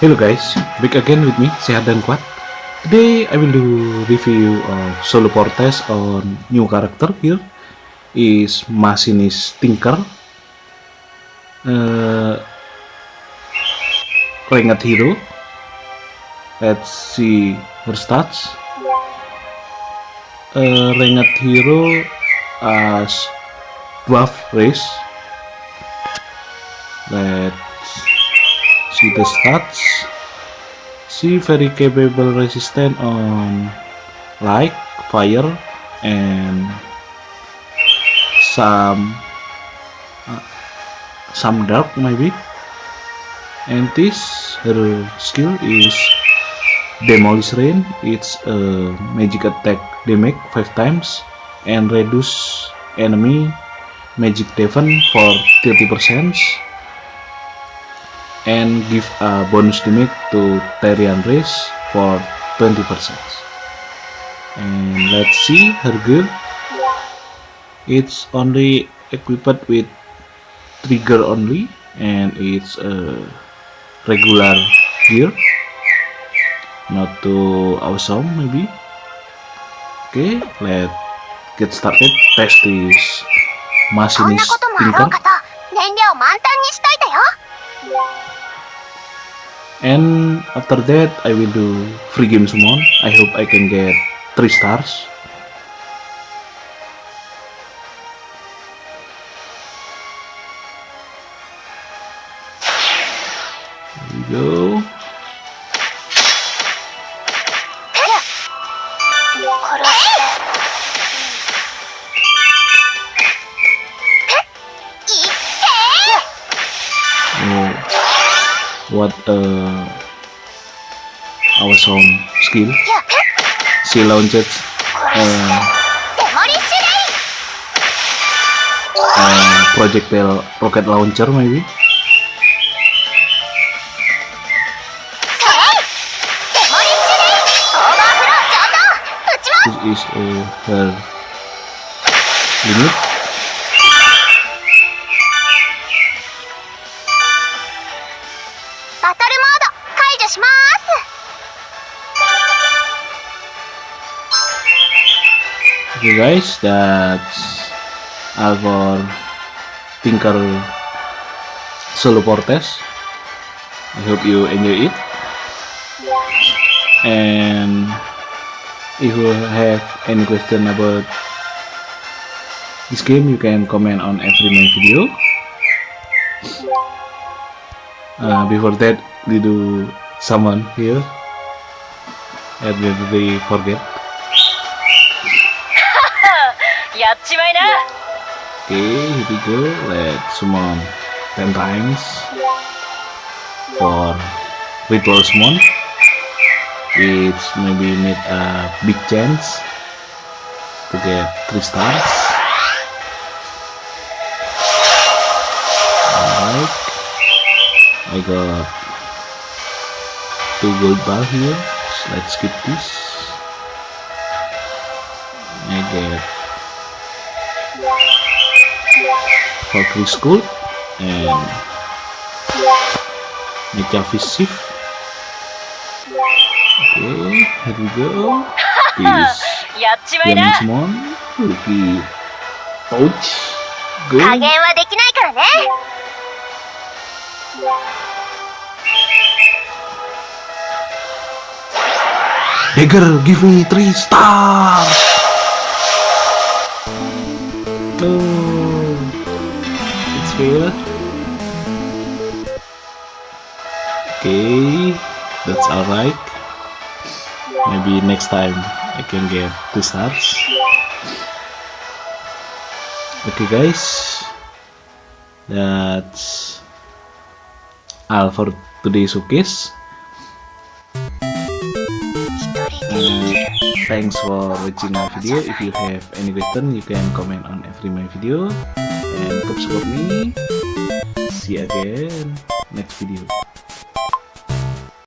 Hello guys, back again with me, Sehat dan Kuat. Today I will do review of solo test on new character here is Machinist Tinker, ranked hero. Let's see her stats. Ranked hero as Dwarf race. Let's see the stats. She very capable, resistant on light, fire, and some dark maybe. And this her skill is Demolish Rain. It's a magic attack damage 5 times and reduce enemy magic defense for 30%. And give a bonus damage to Tyrian race for 20%. And let's see her gear. It's only equipped with trigger only, and it's a regular gear, not too awesome maybe. Okay, let's get started. Test this Machinist Tinker. And after that I will do free game summon. I hope I can get 3 stars. Here we go. Oh, what awesome skill. She launched projectile rocket launcher maybe. This is her limit. Okay guys, that's all for Tinker solo test. I hope you enjoy it. And if you have any question about this game, you can comment on every my video. Before that, we do summon here, and we forget. Okay, here we go. Let's summon 10 times for ritual summon. It's maybe need a big chance to get 3 stars. Alright, I got 2 gold bar here, so let's skip this. I get Valkyrie Skull and Machinist. Okay, here we go. This game summon. Rookie pouch. Go. Dagger, give me 3 stars. Oh, it's fair. Okay, that's alright. Maybe next time I can get 2 stars. Okay guys, that's all for today's showcase. Thanks for watching my video. If you have any question, you can comment on every my video, and keep support me. See you again next video.